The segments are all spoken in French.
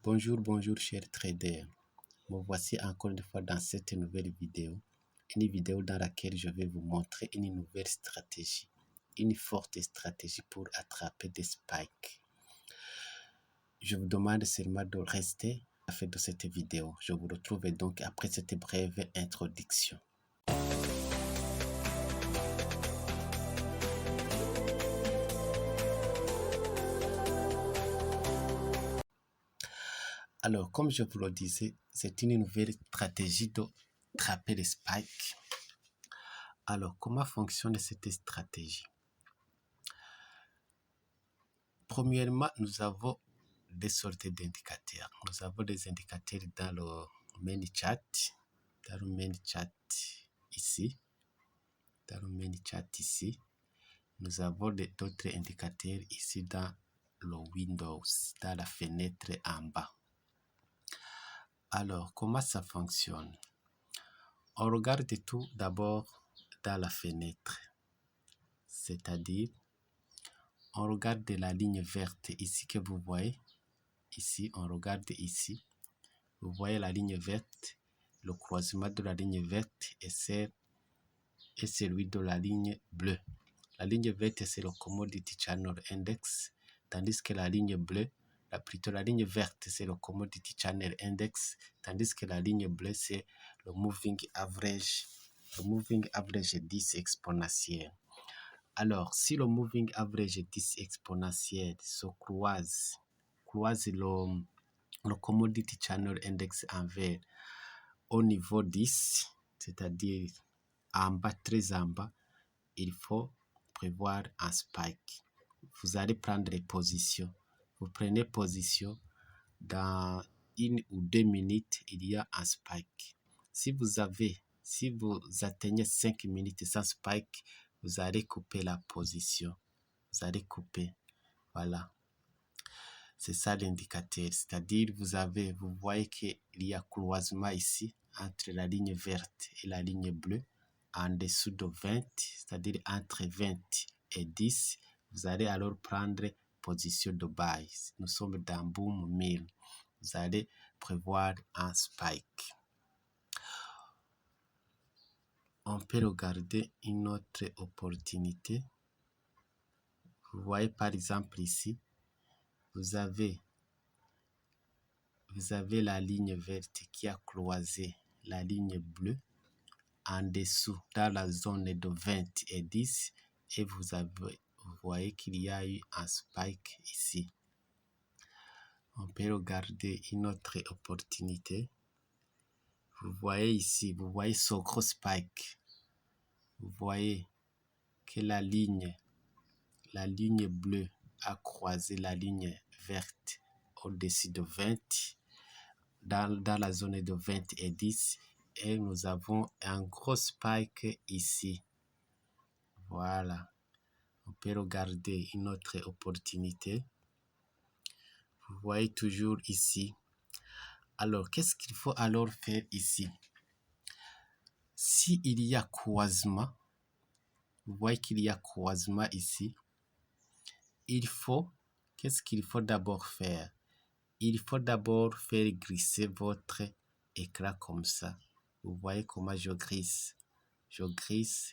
Bonjour chers traders. Me voici encore une fois dans cette nouvelle vidéo. Une vidéo dans laquelle je vais vous montrer une nouvelle stratégie. Une forte stratégie pour attraper des spikes. Je vous demande seulement de rester à la fin de cette vidéo. Je vous retrouve donc après cette brève introduction. Alors, comme je vous le disais, c'est une nouvelle stratégie d'attraper les spikes. Alors, comment fonctionne cette stratégie? Premièrement, nous avons des sortes d'indicateurs. Nous avons des indicateurs dans le main chat, ici. Dans le main chat ici. Nous avons d'autres indicateurs ici dans le Windows, dans la fenêtre en bas. Alors, comment ça fonctionne? On regarde tout d'abord dans la fenêtre, c'est-à-dire on regarde la ligne verte ici que vous voyez. Ici, on regarde ici. Vous voyez la ligne verte, le croisement de la ligne verte et celui de la ligne bleue. La ligne verte, c'est le Commodity Channel Index, tandis que la ligne bleue, la ligne verte, c'est le Commodity Channel Index, tandis que la ligne bleue, c'est le Moving Average. Le Moving Average 10 exponentiel. Alors, si le Moving Average 10 exponentiel se croise le Commodity Channel Index en vert au niveau 10, c'est-à-dire en bas, très en bas, il faut prévoir un spike. Vous allez prendre position. Vous prenez position. Dans 1 ou 2 minutes, il y a un spike. Si vous atteignez 5 minutes sans spike, vous allez couper la position. Vous allez couper. Voilà. C'est ça l'indicateur. C'est-à-dire, vous voyez qu'il y a croisement ici entre la ligne verte et la ligne bleue. En dessous de 20, c'est-à-dire entre 20 et 10, vous allez alors prendre position de buy. Nous sommes dans Boom 1000. Vous allez prévoir un spike. On peut regarder une autre opportunité. Vous voyez par exemple ici, vous avez la ligne verte qui a croisé la ligne bleue en dessous dans la zone de 20 et 10 et vous voyez qu'il y a eu un spike ici. On peut regarder une autre opportunité. Vous voyez ici, vous voyez ce gros spike. Vous voyez que la ligne bleue a croisé la ligne verte au-dessus de 20 dans la zone de 20 et 10 et nous avons un gros spike ici. Voilà. On peut regarder une autre opportunité. Vous voyez toujours ici. Alors, qu'est-ce qu'il faut alors faire ici? S'il y a croisement, vous voyez qu'il y a croisement ici. Qu'est-ce qu'il faut d'abord faire? Il faut d'abord faire glisser votre écran comme ça. Vous voyez comment je glisse. Je glisse.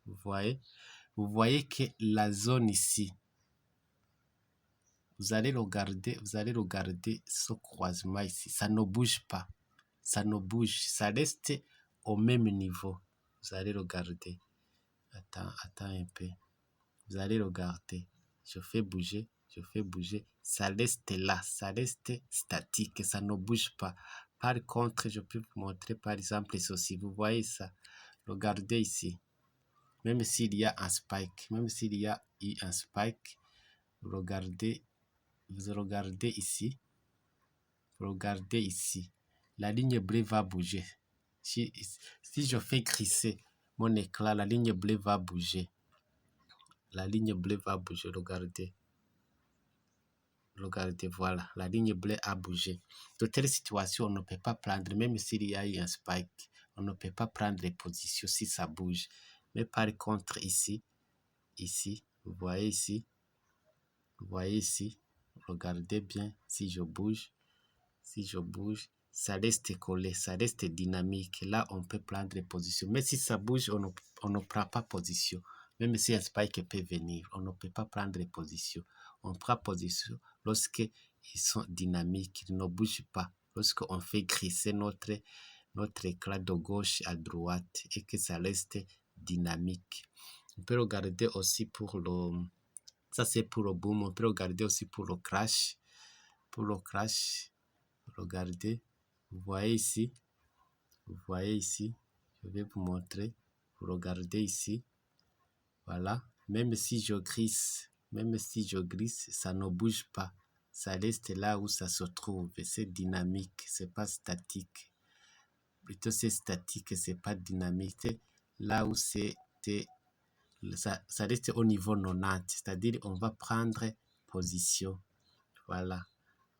Vous voyez que la zone ici, vous allez regarder ce croisement ici. Ça ne bouge pas. Ça ne bouge. Ça reste au même niveau. Vous allez regarder. Attends un peu. Vous allez regarder. Je fais bouger. Ça reste là. Ça reste statique. Ça ne bouge pas. Par contre, je peux vous montrer par exemple ceci. Vous voyez ça. Regardez ici. Même s'il y a un spike, vous regardez ici. La ligne bleue va bouger. Si je fais glisser mon éclat, la ligne bleue va bouger. Regardez, voilà. La ligne bleue a bougé. De telles situations, on ne peut pas prendre, même s'il y a eu un spike, on ne peut pas prendre les positions si ça bouge. Mais par contre, ici, vous voyez ici, regardez bien, si je bouge, ça reste collé, ça reste dynamique. Là, on peut prendre position. Mais si ça bouge, on ne prend pas position. Même si un spike peut venir, on ne peut pas prendre position. On prend position lorsque ils sont dynamiques, ils ne bougent pas. Lorsqu'on fait glisser notre éclat de gauche à droite et que ça reste dynamique. On peut regarder aussi pour le... Ça, c'est pour le boom. On peut regarder aussi pour le crash. Pour le crash, regardez. Vous voyez ici. Je vais vous montrer. Vous regardez ici. Voilà. Même si je glisse, ça ne bouge pas. Ça reste là où ça se trouve. C'est dynamique. C'est pas statique. Plutôt c'est statique, c'est pas dynamique. C'est là où ça reste au niveau 90. C'est-à-dire on va prendre position. Voilà.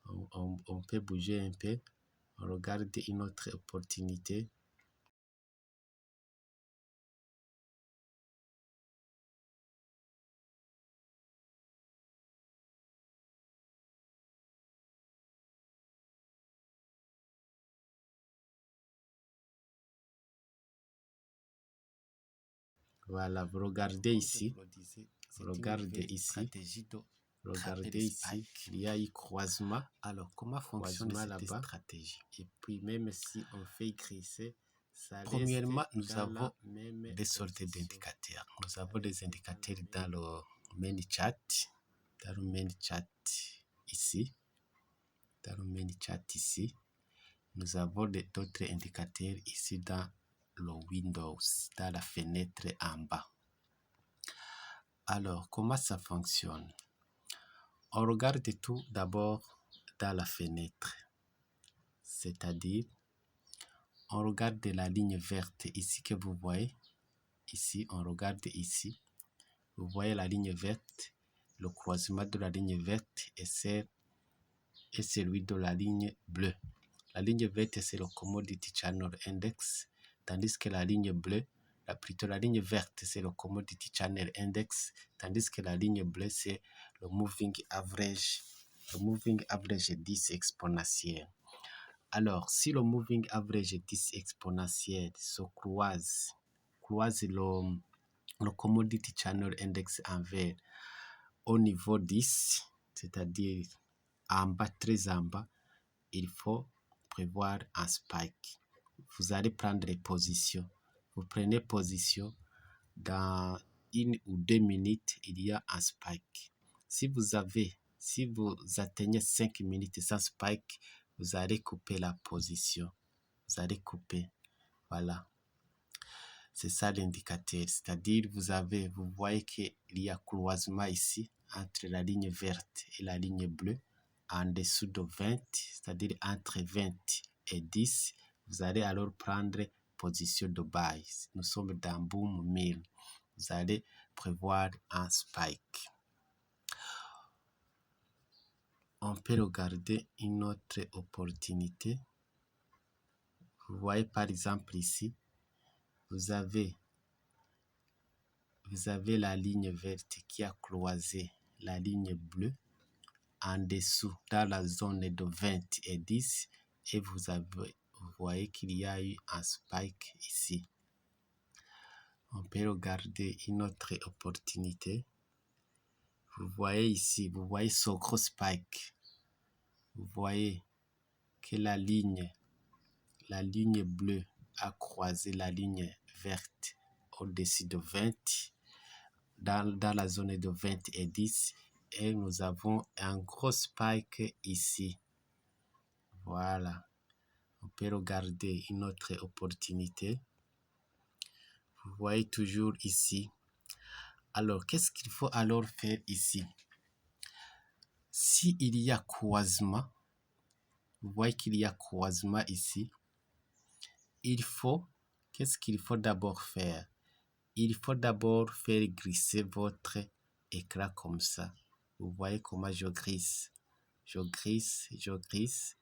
On peut bouger un peu. On regarde une autre opportunité. Voilà, vous regardez ici. Regardez ici, il y a eu croisement. Alors, comment fonctionne cette stratégie? Et puis, même si on fait glisser, premièrement, nous avons des sortes d'indicateurs. Nous avons des indicateurs dans le main chat, ici. Nous avons d'autres indicateurs ici dans le Windows, dans la fenêtre en bas. Alors, comment ça fonctionne? On regarde tout d'abord dans la fenêtre. C'est-à-dire, on regarde la ligne verte ici que vous voyez. Ici, on regarde ici. Vous voyez la ligne verte, le croisement de la ligne verte et celui de la ligne bleue. La ligne verte, c'est le Commodity Channel Index, tandis que la ligne bleue, la ligne verte, c'est le Commodity Channel Index, tandis que la ligne bleue, c'est le Moving Average. Le Moving Average 10 exponentiel. Alors, si le Moving Average 10 exponentiel se croise le Commodity Channel Index en vert au niveau 10, c'est-à-dire en bas, très en bas, il faut prévoir un spike. Vous allez prendre position. Vous prenez position. Dans 1 ou 2 minutes, il y a un spike. Si vous atteignez 5 minutes sans spike, vous allez couper la position. Vous allez couper. Voilà. C'est ça l'indicateur. C'est-à-dire, vous voyez qu'il y a croisement ici entre la ligne verte et la ligne bleue. En dessous de 20, c'est-à-dire entre 20 et 10, vous allez alors prendre position de buy. Nous sommes dans Boom 1000. Vous allez prévoir un spike. On peut regarder une autre opportunité. Vous voyez par exemple ici, vous avez la ligne verte qui a croisé la ligne bleue en dessous dans la zone de 20 et 10 et vous voyez qu'il y a eu un spike ici. On peut regarder une autre opportunité. Vous voyez ici, vous voyez ce gros spike. Vous voyez que la ligne bleue a croisé la ligne verte au-dessus de 20 dans la zone de 20 et 10 et nous avons un gros spike ici. Voilà. On peut regarder une autre opportunité. Vous voyez toujours ici. Alors, qu'est-ce qu'il faut alors faire ici? S'il y a croisement, vous voyez qu'il y a croisement ici, qu'est-ce qu'il faut d'abord faire? Il faut d'abord faire glisser votre écran comme ça. Vous voyez comment je glisse. Je glisse.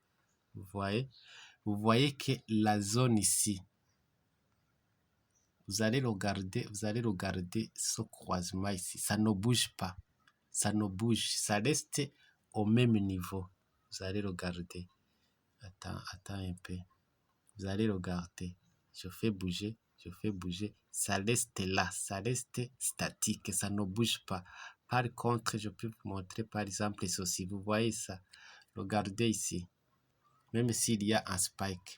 Vous voyez que la zone ici, vous allez regarder ce croisement ici. Ça ne bouge pas. Ça reste au même niveau. Vous allez regarder. Attends un peu. Vous allez regarder. Je fais bouger. Ça reste là. Ça reste statique. Ça ne bouge pas. Par contre, je peux vous montrer par exemple ceci. Vous voyez ça? Regardez ici. Même s'il y a un spike,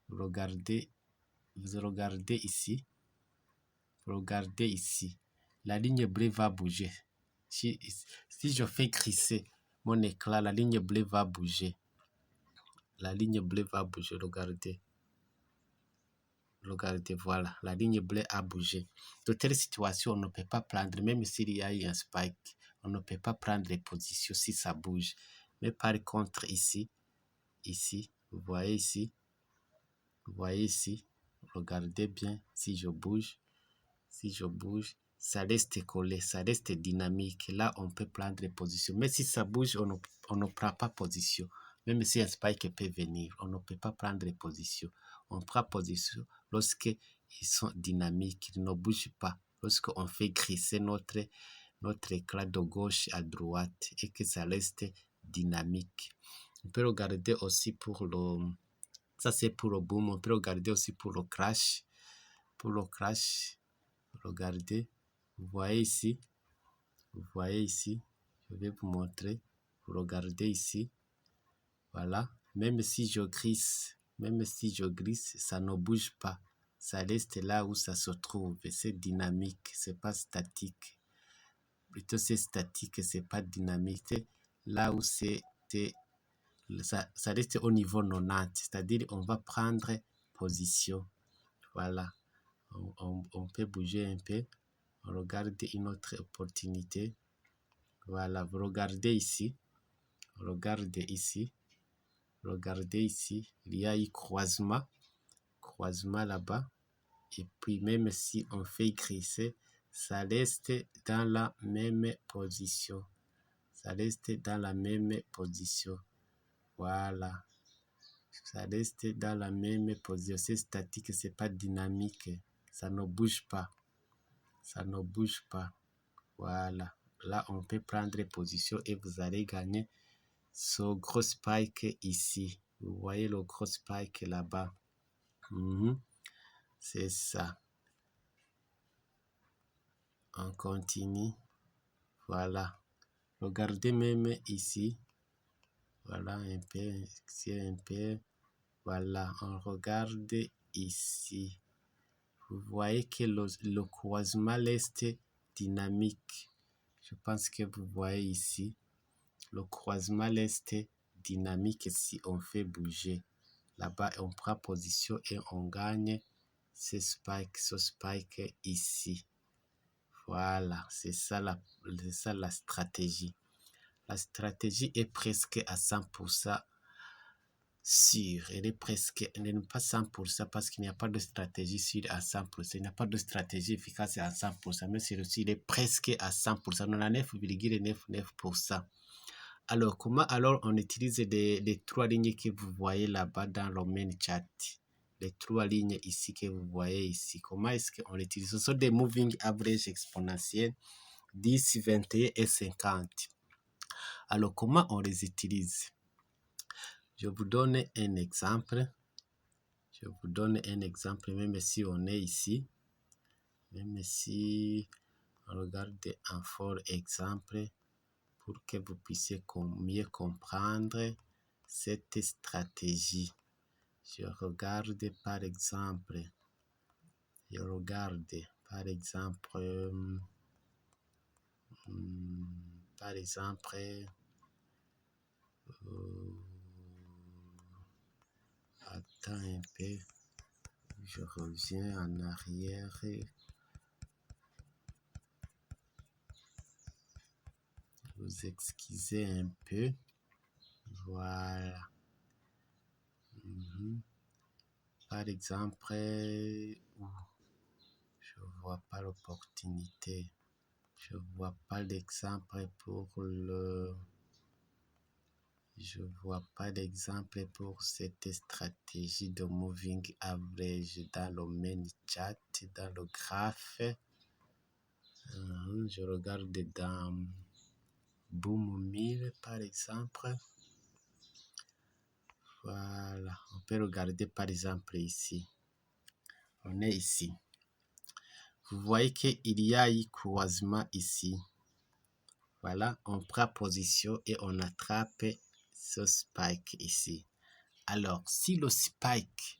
vous regardez ici. Regardez ici. La ligne bleue va bouger. Si je fais crisser mon éclat, la ligne bleue va bouger. Regardez. Regardez, voilà. La ligne bleue a bougé. De telles situations, on ne peut pas prendre, même s'il y a eu un spike, on ne peut pas prendre les positions si ça bouge. Mais par contre, ici, vous voyez ici, regardez bien, si je bouge, ça reste collé, ça reste dynamique. Là, on peut prendre les positions. Mais si ça bouge, on ne prend pas position. Même si un spike peut venir, on ne peut pas prendre les positions. On prend position lorsque ils sont dynamiques, ils ne bougent pas. Lorsqu'on fait glisser notre éclat de gauche à droite et que ça reste dynamique. On peut regarder aussi pour le... Ça, c'est pour le boom. On peut regarder aussi pour le crash. Regardez. Vous voyez ici. Je vais vous montrer. Vous regardez ici. Voilà. Même si je glisse, ça ne bouge pas. Ça reste là où ça se trouve. C'est dynamique. C'est pas statique. Plutôt c'est statique, c'est pas dynamique. Là où ça reste au niveau 90, c'est-à-dire on va prendre position. Voilà. On peut bouger un peu. On regarde une autre opportunité. Voilà, vous regardez ici. Regardez ici. Il y a eu croisement là-bas. Et puis même si on fait glisser, ça reste dans la même position. Voilà. Ça reste dans la même position. C'est statique, c'est pas dynamique. Ça ne bouge pas. Voilà. Là, on peut prendre position et vous allez gagner ce gros spike ici. Vous voyez le gros spike là-bas. C'est ça. On continue. Voilà. Regardez même ici. Voilà un peu. Voilà, on regarde ici. Vous voyez que le croisement reste dynamique. Je pense que vous voyez ici. Le croisement reste dynamique si on fait bouger. Là-bas, on prend position et on gagne ce spike ici. Voilà, c'est ça la stratégie. La stratégie est presque à 100% sûre. Elle n'est pas 100% parce qu'il n'y a pas de stratégie sûre à 100%. Il n'y a pas de stratégie efficace à 100%, mais celui-ci il est presque à 100%, 99,99%. Alors, comment alors on utilise les trois lignes que vous voyez là-bas dans le main chat? Les trois lignes ici que vous voyez ici. Comment est-ce qu'on utilise? Ce sont des moving average exponentiels 10, 21 et 50. Alors, comment on les utilise? Je vous donne un exemple. Même si on est ici. Même si on regarde un fort exemple pour que vous puissiez mieux comprendre cette stratégie. Je regarde par exemple, attends un peu, je reviens en arrière. Vous excusez un peu. Voilà. Par exemple, je vois pas l'opportunité. Je vois pas l'exemple pour cette stratégie de moving average dans le main chat, dans le graphe. Je regarde dans boom 1000 par exemple. Voilà, on peut regarder par exemple ici. On est ici. Vous voyez qu'il y a eu croisement ici. Voilà, on prend position et on attrape ce spike ici. Alors, si le spike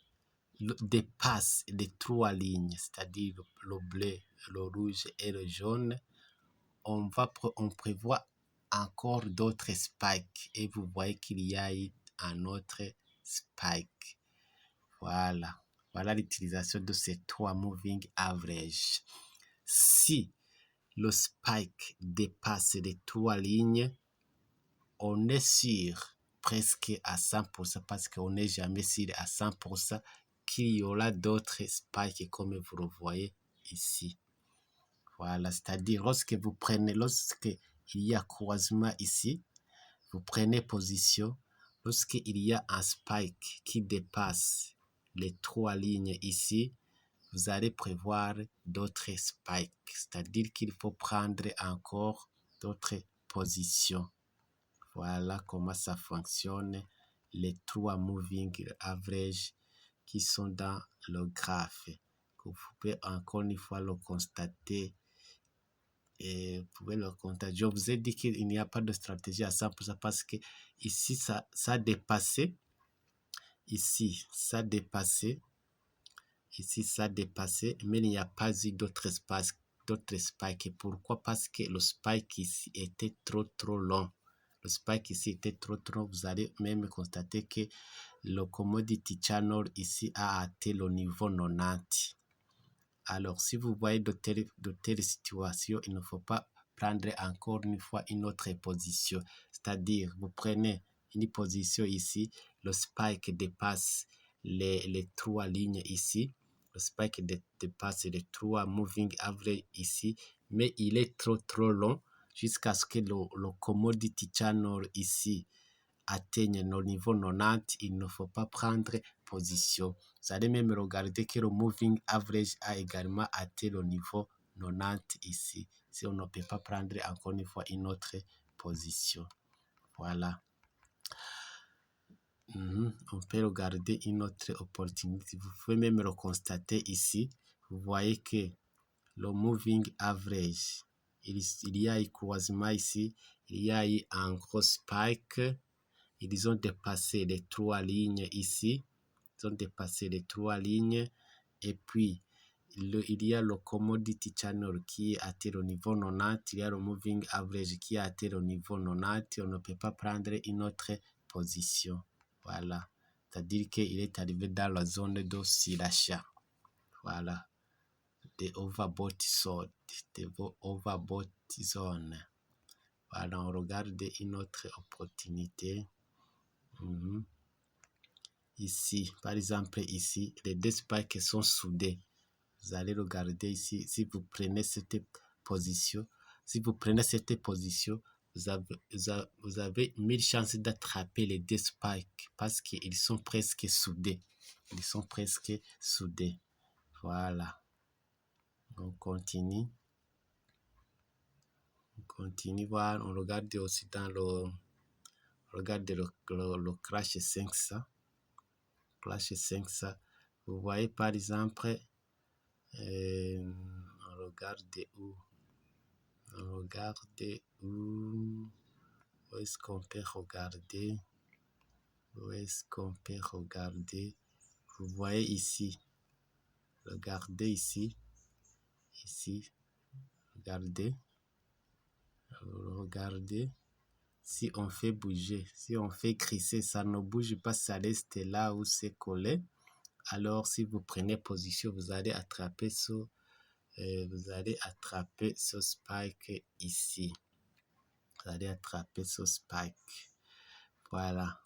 dépasse les trois lignes, c'est-à-dire le bleu, le rouge et le jaune, on prévoit encore d'autres spikes. Et vous voyez qu'il y a eu un autre spike. Voilà. Voilà l'utilisation de ces trois moving average. Si le spike dépasse les trois lignes, on est sûr presque à 100% parce qu'on n'est jamais sûr à 100% qu'il y aura d'autres spikes comme vous le voyez ici. Voilà, c'est-à-dire lorsque il y a croisement ici, vous prenez position. Lorsqu'il y a un spike qui dépasse les trois lignes ici, vous allez prévoir d'autres spikes, c'est-à-dire qu'il faut prendre encore d'autres positions. Voilà comment ça fonctionne, les trois moving average qui sont dans le graphe. Vous pouvez encore une fois le constater. Et vous pouvez le constater. Je vous ai dit qu'il n'y a pas de stratégie à 100% parce que ici, ça a dépassé. Ici, ça a dépassé. Ici, ça a dépassé, mais il n'y a pas eu d'autres spikes. Pourquoi? Parce que le spike ici était trop long. Le spike ici était trop long. Vous allez même constater que le commodity channel ici a atteint le niveau 90. Alors, si vous voyez de telles situations, il ne faut pas prendre encore une fois une autre position. C'est-à-dire, vous prenez une position ici, le spike dépasse les trois lignes ici, le spike dépasse les trois moving average ici, mais il est trop long jusqu'à ce que le commodity channel ici atteigne le niveau 90, il ne faut pas prendre position. Vous allez même regarder que le moving average a également atteint le niveau 90 ici. Si on ne peut pas prendre encore une fois une autre position. Voilà. On peut regarder une autre opportunité. Vous pouvez même le constater ici. Vous voyez que le moving average, il y a eu croisement ici. Il y a eu un gros spike. Ils ont dépassé les trois lignes ici. Ils ont dépassé les trois lignes. Et puis, il y a le commodity channel qui a atteint au niveau 90. Il y a le moving average qui a atteint au niveau 90. On ne peut pas prendre une autre position. Voilà. C'est-à-dire qu'il est arrivé dans la zone de Sirachat. Voilà. The overbought zone. The overbought zone. Voilà, on regarde une autre opportunité. Ici, par exemple, ici, les deux spikes sont soudés. Vous allez regarder ici, si vous prenez cette position, vous avez 1000 chances d'attraper les deux spikes parce qu'ils sont presque soudés. Ils sont presque soudés. Voilà. On continue. On continue, voilà. On regarde aussi dans le Crash 500. Crash 500. Vous voyez par exemple, on regarde où? On regarde où? Où est-ce qu'on peut regarder? Où est-ce qu'on peut regarder? Vous voyez ici. Regardez ici. Ici. Regardez. Regardez. Si on fait bouger, si on fait crisser, ça ne bouge pas, ça reste là où c'est collé. Alors, si vous prenez position, vous allez attraper ce spike ici. Vous allez attraper ce spike. Voilà.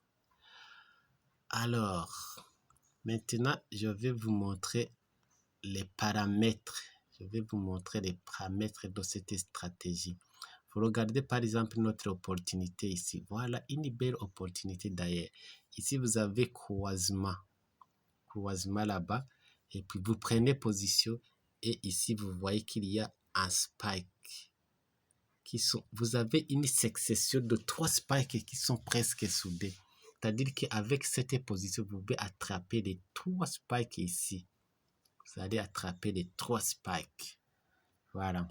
Alors, maintenant, je vais vous montrer les paramètres. Je vais vous montrer les paramètres de cette stratégie. Vous regardez par exemple notre opportunité ici. Voilà une belle opportunité d'ailleurs. Ici, vous avez croisement. Croisement là-bas. Et puis, vous prenez position. Et ici, vous voyez qu'il y a un spike. vous avez une succession de 3 spikes qui sont presque soudés. C'est-à-dire qu'avec cette position, vous pouvez attraper les 3 spikes ici. Vous allez attraper les 3 spikes. Voilà.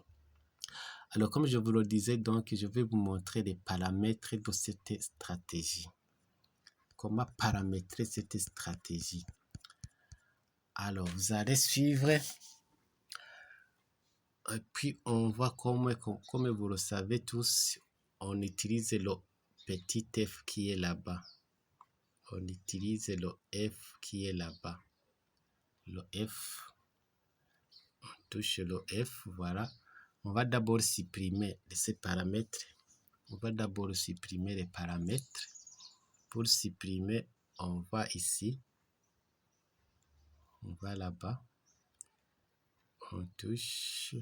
Alors, comme je vous le disais, donc, je vais vous montrer les paramètres de cette stratégie. Comment paramétrer cette stratégie. Alors, vous allez suivre. Et puis, on voit comme vous le savez tous, on utilise le petit f qui est là-bas. On utilise le F qui est là-bas. Le F. On touche le F, voilà. On va d'abord supprimer ces paramètres. On va d'abord supprimer les paramètres. Pour supprimer, on va ici. On va là-bas. On touche.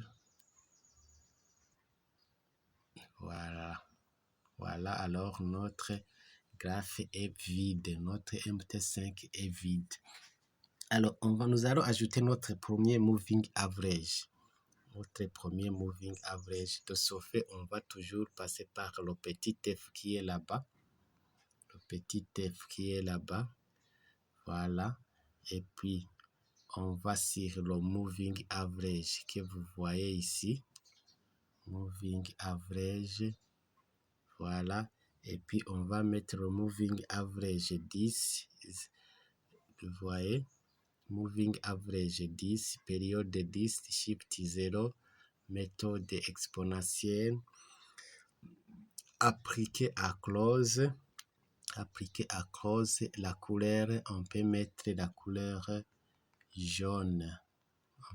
Voilà. Voilà, alors notre graphe est vide. Notre MT5 est vide. Alors, nous allons ajouter notre premier moving average. Notre premier moving average. De ce fait, on va toujours passer par le petit f qui est là-bas. Le petit f qui est là-bas. Voilà. Et puis, on va sur le moving average que vous voyez ici. Moving average. Voilà. Et puis, on va mettre le moving average 10. Vous voyez. Moving average 10. Période 10. Shift 0. Méthode exponentielle. Appliquer à close. Appliquer à close. La couleur, on peut mettre la couleur jaune.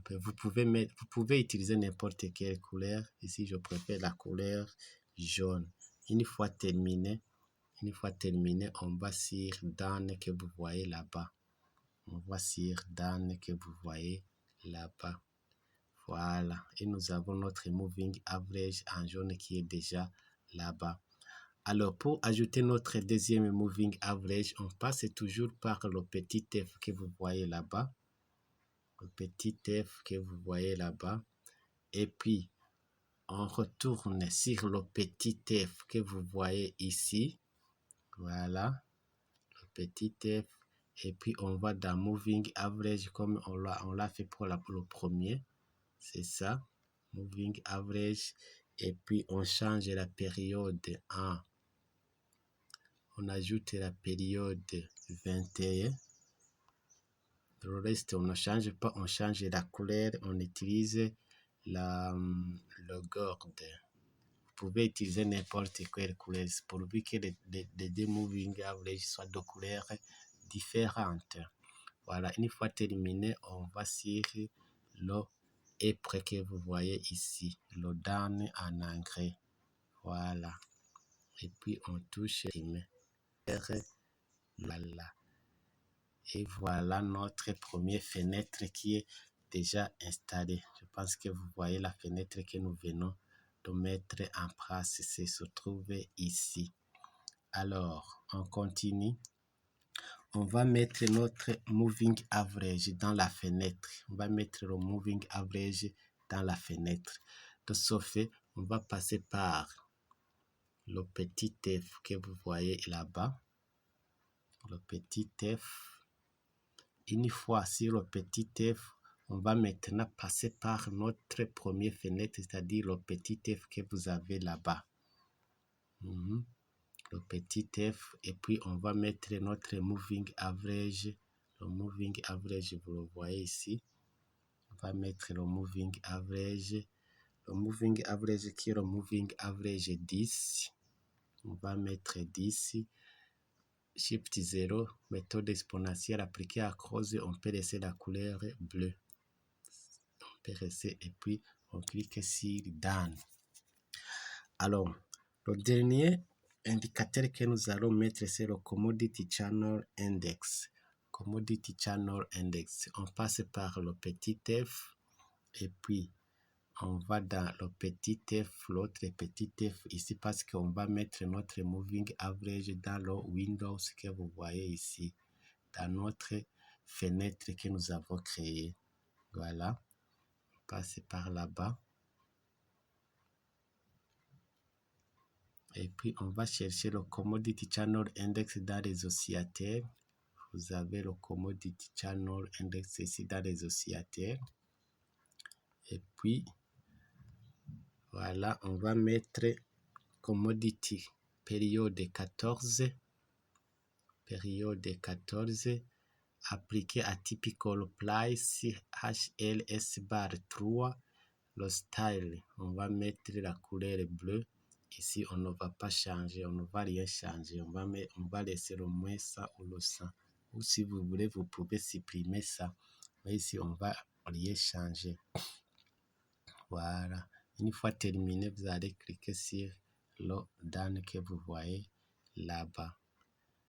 Vous pouvez utiliser n'importe quelle couleur. Ici, je préfère la couleur jaune. Une fois terminé, on va sur Done que vous voyez là-bas. On va sur Done que vous voyez là-bas. Voilà. Et nous avons notre moving average en jaune qui est déjà là-bas. Alors, pour ajouter notre deuxième moving average, on passe toujours par le petit f que vous voyez là-bas. Le petit f que vous voyez là-bas. Et puis, on retourne sur le petit f que vous voyez ici. Voilà. Le petit f. Et puis, on va dans Moving Average comme on l'a fait pour le premier. C'est ça. Moving Average. Et puis, on change la période en. On ajoute la période 21. Le reste, on ne change pas. On change la couleur. On utilise le gold. Vous pouvez utiliser n'importe quelle couleur pourvu que les deux moving average soient de couleurs différentes. Voilà, une fois terminé, on va sur le épre que vous voyez ici, le down en anglais. Voilà. Et puis on touche voilà. Et voilà notre première fenêtre qui est déjà installée. Je pense que vous voyez la fenêtre que nous venons de mettre en place. Se trouve ici. Alors, on continue. On va mettre notre moving average dans la fenêtre. On va mettre le moving average dans la fenêtre. De ce fait, on va passer par le petit f que vous voyez là-bas. Le petit f. Une fois sur le petit f, on va maintenant passer par notre première fenêtre, c'est-à-dire le petit f que vous avez là-bas. Le petit f, et puis on va mettre notre moving average. Le moving average, vous le voyez ici. On va mettre le moving average. Le moving average qui est le moving average 10. On va mettre 10. Shift 0, méthode exponentielle appliquée à cause, on peut laisser la couleur bleue. On peut laisser et puis on clique sur Done. Alors, le dernier indicateur que nous allons mettre, c'est le Commodity Channel Index. Commodity Channel Index. On passe par le petit f et puis on va dans le petit f, l'autre petit f ici parce qu'on va mettre notre moving average dans le Windows que vous voyez ici, dans notre fenêtre que nous avons créée. Voilà, on passe par là-bas. Et puis, on va chercher le Commodity Channel Index dans les oscillateurs. Vous avez le Commodity Channel Index ici dans les oscillateurs. Et puis, voilà, on va mettre Commodity période 14. Période 14. Appliqué à Typical Price HLS bar 3. Le style, on va mettre la couleur bleue. Ici, on ne va pas changer, on ne va rien changer. On va laisser le moins ça ou le 100. Ou si vous voulez, vous pouvez supprimer ça. Mais ici, on va rien changer. Voilà. Une fois terminé, vous allez cliquer sur le down que vous voyez là-bas.